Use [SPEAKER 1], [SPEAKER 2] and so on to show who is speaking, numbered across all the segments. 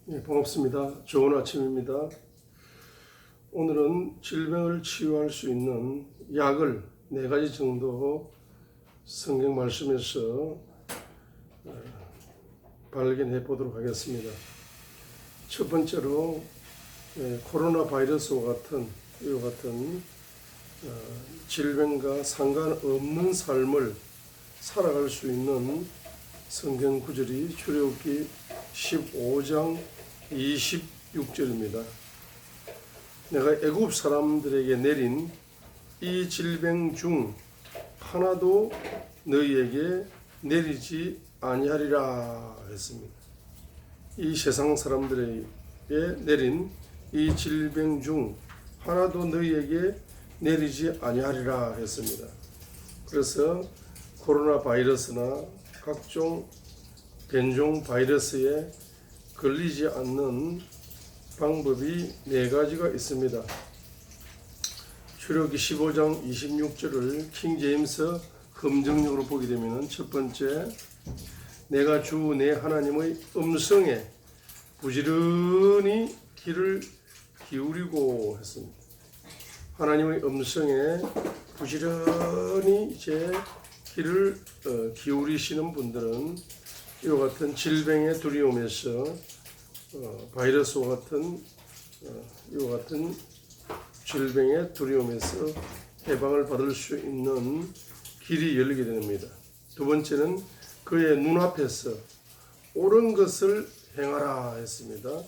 [SPEAKER 1] 반갑습니다. 좋은 아침입니다. 오늘은 질병을 치유할 수 있는 약을 4가지 정도 성경 말씀에서 발견해 보도록 하겠습니다. 첫 번째로 코로나 바이러스와 같은 이와 같은 질병과 상관없는 삶을 살아갈 수 있는 성경 구절이 출애굽기 15장 26절입니다. 내가 애굽 사람들에게 내린 이 질병 중 하나도 너희에게 내리지 아니하리라 했습니다. 이 세상 사람들에게 내린 이 질병 중 하나도 너희에게 내리지 아니하리라 했습니다. 그래서 코로나 바이러스나 각종 변종 바이러스에 걸리지 않는 방법이 4가지가 있습니다. 출애굽기 15장 26절을 킹 제임스 검정역으로 보게 되면 첫 번째, 내가 주 내 하나님의 음성에 부지런히 귀를 기울이고 했습니다. 하나님의 음성에 부지런히 이제 귀를 기울이시는 분들은 이와 같은 질병의 두려움에서 바이러스와 같은 이와 같은 질병의 두려움에서 해방을 받을 수 있는 길이 열리게 됩니다. 두 번째는 그의 눈앞에서 옳은 것을 행하라 했습니다.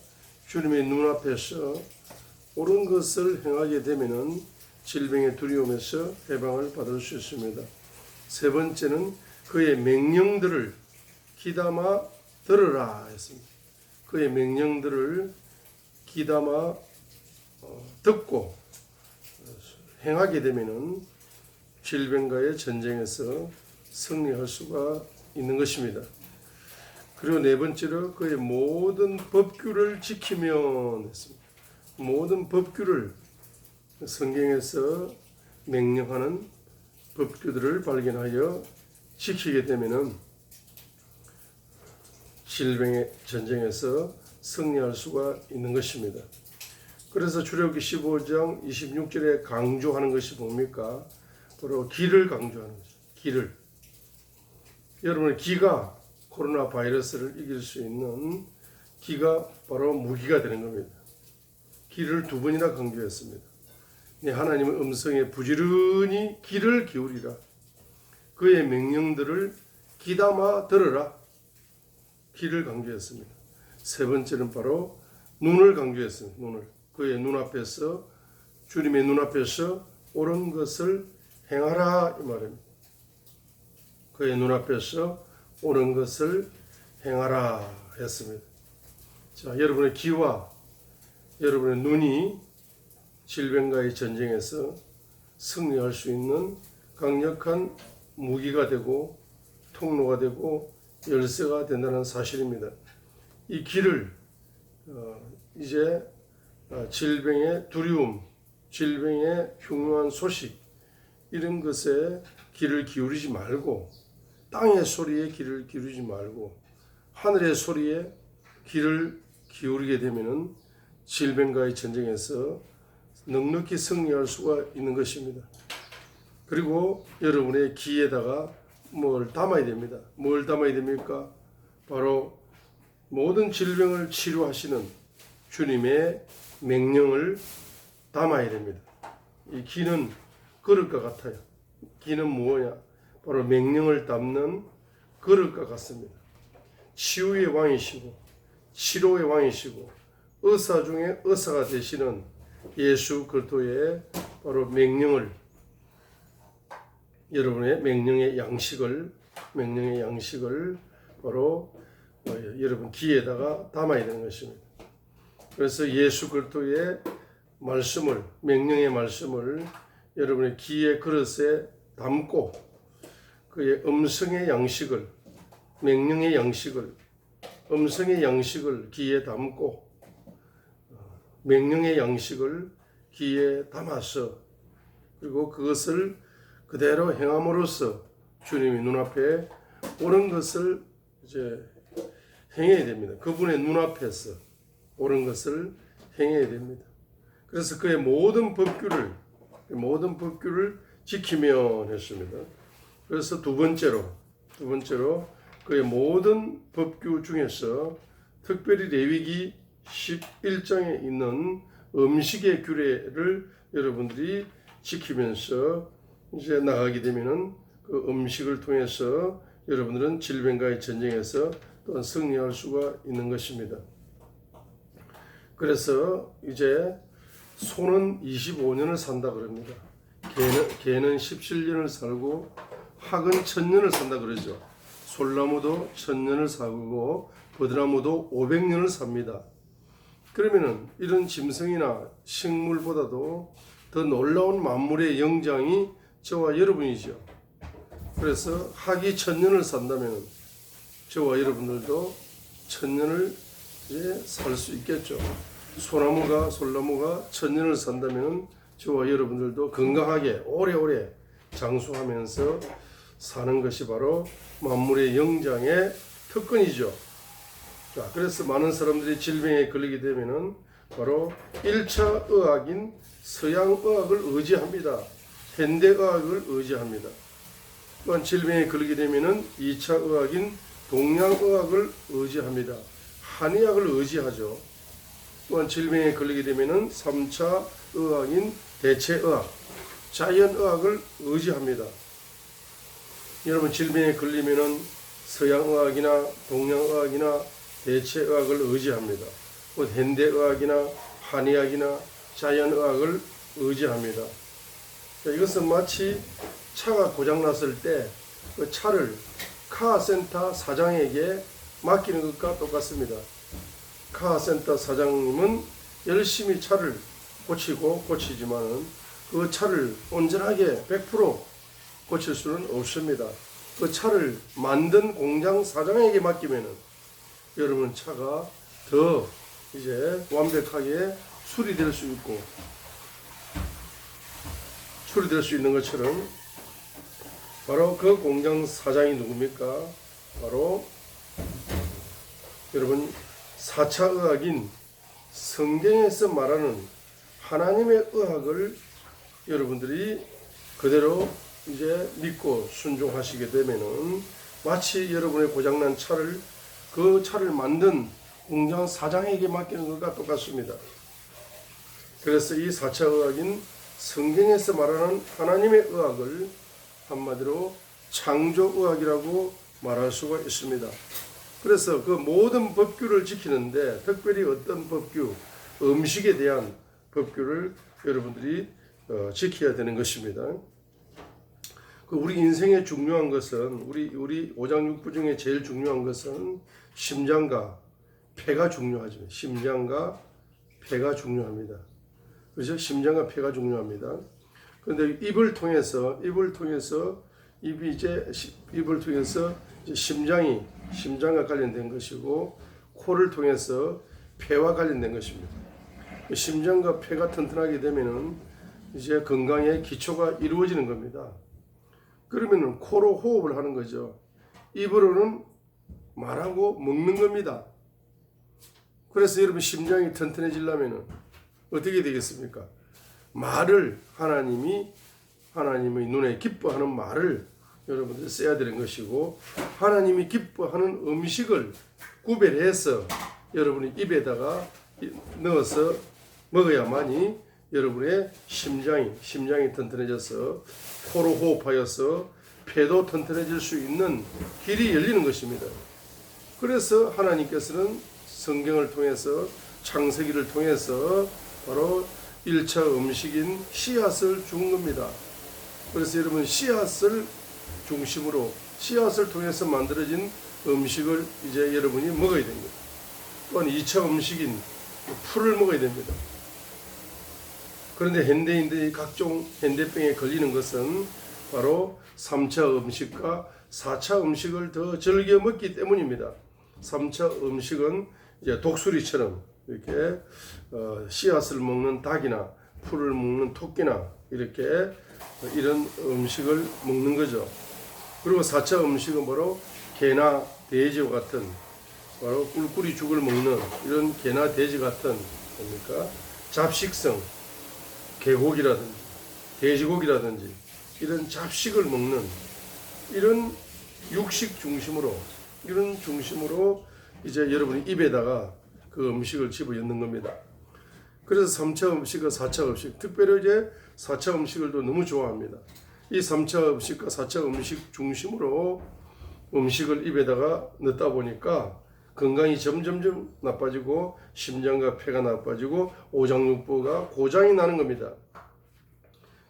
[SPEAKER 1] 주님의 눈앞에서 옳은 것을 행하게 되면은 질병의 두려움에서 해방을 받을 수 있습니다. 세 번째는 그의 명령들을 귀담아 들으라 했습니다. 그의 명령들을 귀담아 듣고 행하게 되면은 질병과의 전쟁에서 승리할 수가 있는 것입니다. 그리고 네 번째로 그의 모든 법규를 지키면 했습니다. 모든 법규를 성경에서 명령하는 법규들을 발견하여 지키게 되면은 질병의 전쟁에서 승리할 수가 있는 것입니다. 그래서 출애굽기 15장 26절에 강조하는 것이 뭡니까? 바로 기를 강조하는 거죠. 기를. 여러분의 기가 코로나 바이러스를 이길 수 있는 기가 바로 무기가 되는 겁니다. 기를 2번이나 강조했습니다. 하나님의 음성에 부지런히 귀를 기울이라. 그의 명령들을 귀담아 들으라. 귀를 강조했습니다. 세 번째는 바로 눈을 강조했습니다. 눈을. 그의 눈앞에서, 주님의 눈앞에서 옳은 것을 행하라 이 말입니다. 그의 눈앞에서 옳은 것을 행하라 했습니다. 자, 여러분의 귀와 여러분의 눈이 질병과의 전쟁에서 승리할 수 있는 강력한 무기가 되고 통로가 되고 열쇠가 된다는 사실입니다. 이 귀를 이제 질병의 두려움, 질병의 흉흉한 소식 이런 것에 귀를 기울이지 말고 땅의 소리에 귀를 기울이지 말고 하늘의 소리에 귀를 기울이게 되면은 질병과의 전쟁에서 넉넉히 승리할 수가 있는 것입니다. 그리고 여러분의 귀에다가 뭘 담아야 됩니다. 뭘 담아야 됩니까? 바로 모든 질병을 치료하시는 주님의 명령을 담아야 됩니다. 이 귀는 그릇과 같아요. 귀는 뭐냐? 바로 명령을 담는 그릇과 같습니다. 치유의 왕이시고 치료의 왕이시고 의사 중에 의사가 되시는 예수 그리스도의 바로 명령을, 여러분의 명령의 양식을 바로 여러분 귀에다가 담아야 되는 것입니다. 그래서 예수 그리스도의 말씀을, 명령의 말씀을 여러분의 귀의 그릇에 담고 그의 음성의 양식을, 명령의 양식을, 음성의 양식을 귀에 담고 명령의 양식을 귀에 담아서 그리고 그것을 그대로 행함으로써 주님의 눈앞에 옳은 것을 이제 행해야 됩니다. 그분의 눈앞에서 옳은 것을 행해야 됩니다. 그래서 그의 모든 법규를 지키면 했습니다. 그래서 두 번째로 그의 모든 법규 중에서 특별히 레위기 11장에 있는 음식의 규례를 여러분들이 지키면서 이제 나가게 되면은 그 음식을 통해서 여러분들은 질병과의 전쟁에서 또한 승리할 수가 있는 것입니다. 그래서 이제 소는 25년을 산다 그럽니다. 개는 17년을 살고 학은 1000년을 산다 그러죠. 솔나무도 1000년을 살고 버드나무도 500년을 삽니다. 그러면은 이런 짐승이나 식물보다도 더 놀라운 만물의 영장이 저와 여러분이죠. 그래서 학이 1000년을 산다면 저와 여러분들도 1000년을 살 수 있겠죠. 솔나무가 1000년을 산다면 저와 여러분들도 건강하게 오래오래 장수하면서 사는 것이 바로 만물의 영장의 특권이죠. 자, 그래서 많은 사람들이 질병에 걸리게 되면은 바로 1차 의학인 서양의학을 의지합니다. 현대의학을 의지합니다. 또한 질병에 걸리게 되면은 2차 의학인 동양의학을 의지합니다. 한의학을 의지하죠. 또한 질병에 걸리게 되면은 3차 의학인 대체의학, 자연의학을 의지합니다. 여러분 질병에 걸리면은 서양의학이나 동양의학이나 대체의학을 의지합니다. 현대의학이나 한의학이나 자연의학을 의지합니다. 이것은 마치 차가 고장났을 때 그 차를 카센터 사장에게 맡기는 것과 똑같습니다. 카센터 사장님은 열심히 차를 고치지만은 그 차를 온전하게 100% 고칠 수는 없습니다. 그 차를 만든 공장 사장에게 맡기면은 여러분 차가 더 이제 완벽하게 수리될 수 있는 것처럼 바로 그 공장 사장이 누굽니까? 바로 여러분 4차 의학인 성경에서 말하는 하나님의 의학을 여러분들이 그대로 이제 믿고 순종하시게 되면은 마치 여러분의 고장난 차를 그 차를 만든 공장 사장에게 맡기는 것과 똑같습니다. 그래서 이 4차 의학인 성경에서 말하는 하나님의 의학을 한마디로 창조의학이라고 말할 수가 있습니다. 그래서 그 모든 법규를 지키는데 특별히 어떤 법규, 음식에 대한 법규를 여러분들이 지켜야 되는 것입니다. 우리 인생에 중요한 것은 우리 오장육부 중에 제일 중요한 것은 심장과 폐가 중요하죠. 심장과 폐가 중요합니다. 그렇죠? 심장과 폐가 중요합니다. 그런데 입을 통해서 심장과 관련된 것이고 코를 통해서 폐와 관련된 것입니다. 심장과 폐가 튼튼하게 되면은 이제 건강의 기초가 이루어지는 겁니다. 그러면은 코로 호흡을 하는 거죠. 입으로는 말하고 먹는 겁니다. 그래서 여러분 심장이 튼튼해지려면은 어떻게 되겠습니까? 말을 하나님의 눈에 기뻐하는 말을 여러분들 써야 되는 것이고 하나님이 기뻐하는 음식을 구별해서 여러분이 입에다가 넣어서 먹어야만이 여러분의 심장이 튼튼해져서 코로 호흡하여서 폐도 튼튼해질 수 있는 길이 열리는 것입니다. 그래서 하나님께서는 성경을 통해서 창세기를 통해서 바로 1차 음식인 씨앗을 준 겁니다. 그래서 여러분 씨앗을 중심으로 씨앗을 통해서 만들어진 음식을 이제 여러분이 먹어야 됩니다. 또한 2차 음식인 풀을 먹어야 됩니다. 그런데 현대인들이 각종 현대병에 걸리는 것은 바로 3차 음식과 4차 음식을 더 즐겨 먹기 때문입니다. 3차 음식은 이제 독수리처럼 이렇게 씨앗을 먹는 닭이나 풀을 먹는 토끼나 이렇게 이런 음식을 먹는 거죠. 그리고 4차 음식은 바로 개나 돼지와 같은 바로 꿀꿀이 죽을 먹는 이런 개나 돼지 같은 뭡니까? 잡식성, 개고기라든지 돼지고기라든지 이런 잡식을 먹는 이런 육식 중심으로 이런 중심으로 이제 여러분이 입에다가 그 음식을 집어넣는 겁니다. 그래서 3차 음식과 4차 음식, 특별히 이제 4차 음식을 또 너무 좋아합니다. 이 3차 음식과 4차 음식 중심으로 음식을 입에다가 넣다 보니까 건강이 점점점 나빠지고 심장과 폐가 나빠지고 오장육부가 고장이 나는 겁니다.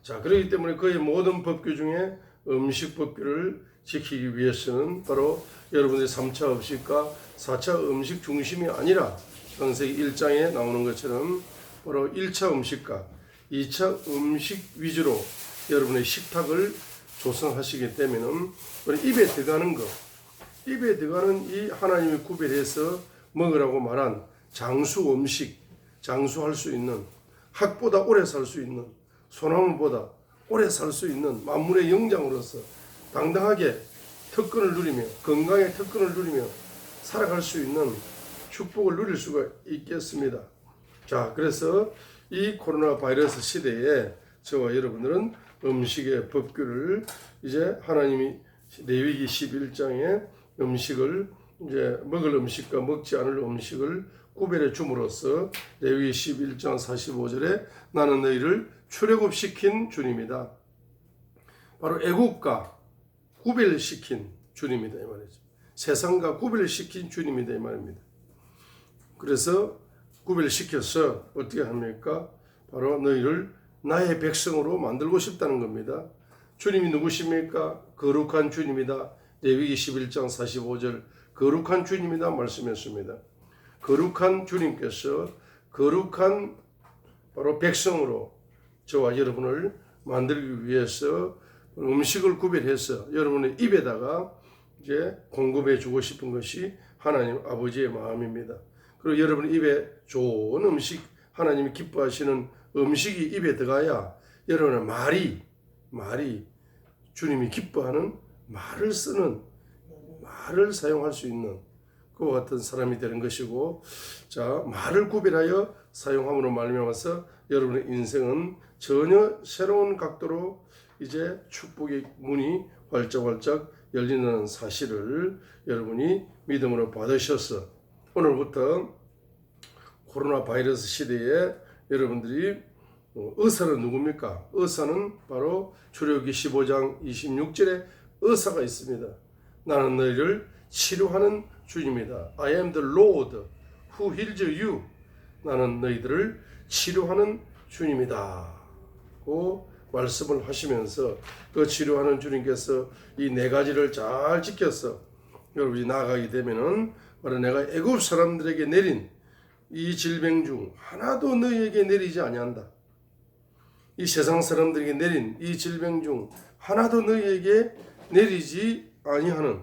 [SPEAKER 1] 자, 그렇기 때문에 거의 모든 법규 중에 음식 법규를 지키기 위해서는 바로 여러분들의 3차 음식과 4차 음식 중심이 아니라 창세기 1장에 나오는 것처럼 바로 1차 음식과 2차 음식 위주로 여러분의 식탁을 조성하시기 때문에 입에 들어가는 것, 입에 들어가는 이 하나님이 구별해서 먹으라고 말한 장수 음식, 장수할 수 있는, 학보다 오래 살 수 있는, 소나무보다 오래 살 수 있는 만물의 영장으로서 당당하게 특권을 누리며 건강의 특권을 누리며 살아갈 수 있는 축복을 누릴 수가 있겠습니다. 자, 그래서 이 코로나 바이러스 시대에 저와 여러분들은 음식의 법규를 이제 하나님이 레위기 11장에 음식을 이제 먹을 음식과 먹지 않을 음식을 구별해 줌으로써 레위기 11장 45절에 나는 너희를 출애굽시킨 주님이다. 바로 애국과 구별시킨 주님이다 이 말이죠. 세상과 구별시킨 주님이다 이 말입니다. 그래서 구별시켜서 어떻게 합니까? 바로 너희를 나의 백성으로 만들고 싶다는 겁니다. 주님이 누구십니까? 거룩한 주님이다. 레위기 11장 45절 거룩한 주님이다 말씀했습니다. 거룩한 주님께서 거룩한 바로 백성으로 저와 여러분을 만들기 위해서 음식을 구별해서 여러분의 입에다가 이제 공급해 주고 싶은 것이 하나님 아버지의 마음입니다. 그리고 여러분 입에 좋은 음식, 하나님이 기뻐하시는 음식이 입에 들어가야 여러분의 말이 주님이 기뻐하는 말을 쓰는, 말을 사용할 수 있는 그와 같은 사람이 되는 것이고, 자, 말을 구별하여 사용함으로 말미암아서 여러분의 인생은 전혀 새로운 각도로 이제 축복의 문이 활짝활짝 열린다는 사실을 여러분이 믿음으로 받으셔서 오늘부터 코로나 바이러스 시대에 여러분들이 의사는 누굽니까? 의사는 바로 출애굽기 15장 26절에 의사가 있습니다. 나는 너희를 치료하는 주님이다. I am the Lord who heals you. 나는 너희들을 치료하는 주님이다. 고 말씀을 하시면서 그 치료하는 주님께서 이 네 가지를 잘 지켜서 여러분이 나아가게 되면은 바로 내가 애굽 사람들에게 내린 이 질병 중 하나도 너희에게 내리지 아니한다. 이 세상 사람들에게 내린 이 질병 중 하나도 너희에게 내리지 아니하는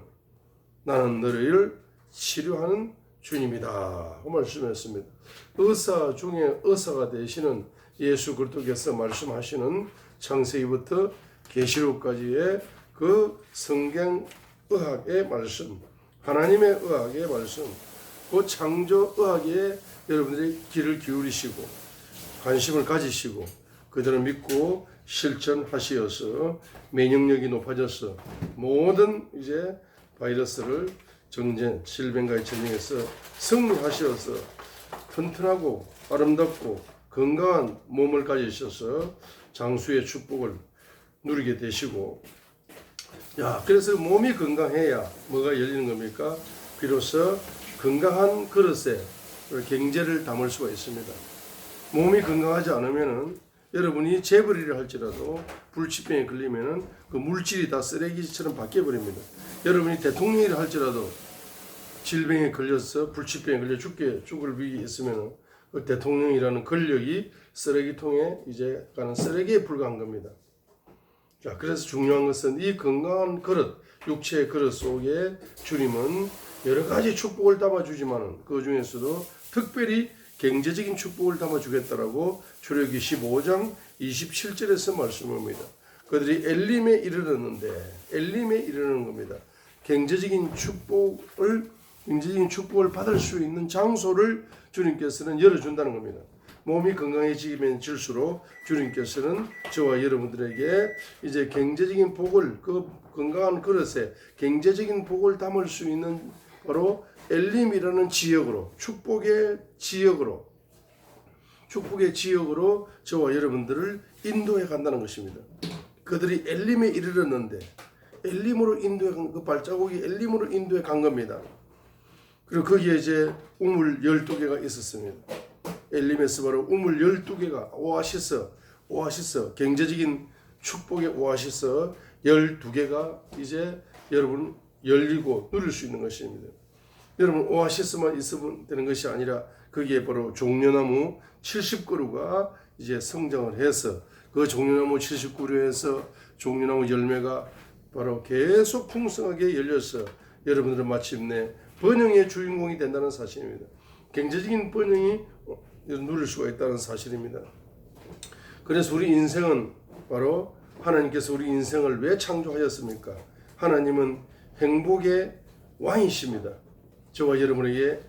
[SPEAKER 1] 나는 너희를 치료하는 주님이다. 그 말씀했습니다. 의사 중에 의사가 되시는 예수 그리스도께서 말씀하시는 창세기부터 계시록까지의 그 성경 의학의 말씀, 하나님의 의학의 말씀, 그 창조 의학에 여러분들이 귀를 기울이시고 관심을 가지시고 그들을 믿고 실천하시어서 면역력이 높아져서 모든 이제 바이러스를 질병과의 전쟁에서 승리하셔서 튼튼하고 아름답고 건강한 몸을 가지셔서 장수의 축복을 누리게 되시고, 야, 그래서 몸이 건강해야 뭐가 열리는 겁니까? 비로소 건강한 그릇에 경제를 담을 수가 있습니다. 몸이 건강하지 않으면은 여러분이 재벌이를 할지라도 불치병에 걸리면은 그 물질이 다 쓰레기처럼 바뀌어 버립니다. 여러분이 대통령이라 할지라도 질병에 걸려서 불치병에 걸려 죽을 위기 있으면은 그 대통령이라는 권력이 쓰레기통에 이제 가는 쓰레기에 불과한 겁니다. 자, 그래서 중요한 것은 이 건강한 그릇, 육체의 그릇 속에 주님은 여러 가지 축복을 담아주지만은 그 중에서도 특별히 경제적인 축복을 담아주겠다라고 출애굽기 15장 27절에서 말씀합니다. 그들이 엘림에 이르렀는데, 엘림에 이르는 겁니다. 경제적인 축복을 경제적인 축복을 받을 수 있는 장소를 주님께서는 열어준다는 겁니다. 몸이 건강해지면 질수록 주님께서는 저와 여러분들에게 이제 경제적인 복을, 그 건강한 그릇에 경제적인 복을 담을 수 있는 바로 엘림이라는 지역으로, 축복의 지역으로 저와 여러분들을 인도해 간다는 것입니다. 그들이 엘림에 이르렀는데 엘림으로 인도해 간 그 발자국이 엘림으로 인도해 간 겁니다. 그리고 거기에 이제 우물 12개가 있었습니다. 엘림에서 바로 우물 12개가 오아시스, 경제적인 축복의 오아시스 12개가 이제 여러분 열리고 누릴 수 있는 것입니다. 여러분 오아시스만 있으면 되는 것이 아니라 거기에 바로 종려나무 70그루가 이제 성장을 해서 그 종려나무 70그루에서 종려나무 열매가 바로 계속 풍성하게 열려서 여러분들은 마침내 번영의 주인공이 된다는 사실입니다. 경제적인 번영이 누릴 수가 있다는 사실입니다. 그래서 우리 인생은 바로 하나님께서 우리 인생을 왜 창조하셨습니까? 하나님은 행복의 왕이십니다. 저와 여러분에게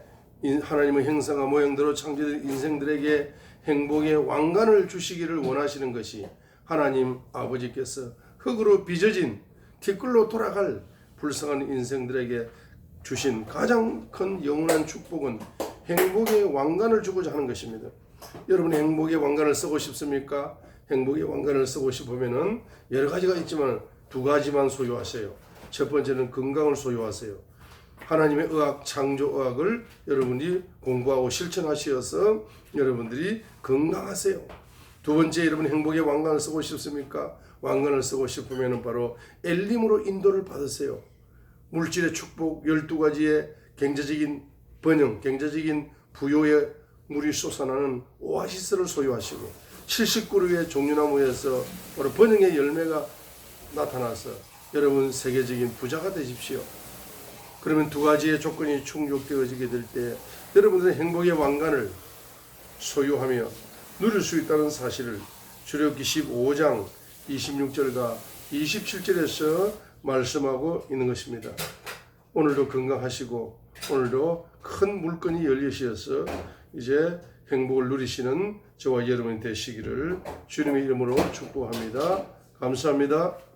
[SPEAKER 1] 하나님의 형상과 모양대로 창조된 인생들에게 행복의 왕관을 주시기를 원하시는 것이 하나님 아버지께서 흙으로 빚어진 티끌로 돌아갈 불쌍한 인생들에게 주신 가장 큰 영원한 축복은 행복의 왕관을 주고자 하는 것입니다. 여러분 행복의 왕관을 쓰고 싶습니까? 행복의 왕관을 쓰고 싶으면은 여러 가지가 있지만 두 가지만 소유하세요. 첫 번째는 건강을 소유하세요. 하나님의 의학, 창조의학을 여러분이 공부하고 실천하셔서 여러분들이 건강하세요. 두 번째, 여러분 행복의 왕관을 쓰고 싶습니까? 왕관을 쓰고 싶으면 바로 엘림으로 인도를 받으세요. 물질의 축복 12가지의 경제적인 번영, 경제적인 부요의 물이 솟아나는 오아시스를 소유하시고 70그루의 종려나무에서 바로 번영의 열매가 나타나서 여러분 세계적인 부자가 되십시오. 그러면 두 가지의 조건이 충족되어지게 될 때 여러분들은 행복의 왕관을 소유하며 누릴 수 있다는 사실을 출애굽기 15장 26절과 27절에서 말씀하고 있는 것입니다. 오늘도 건강하시고 오늘도 큰 물건이 열리셔서 이제 행복을 누리시는 저와 여러분이 되시기를 주님의 이름으로 축복합니다. 감사합니다.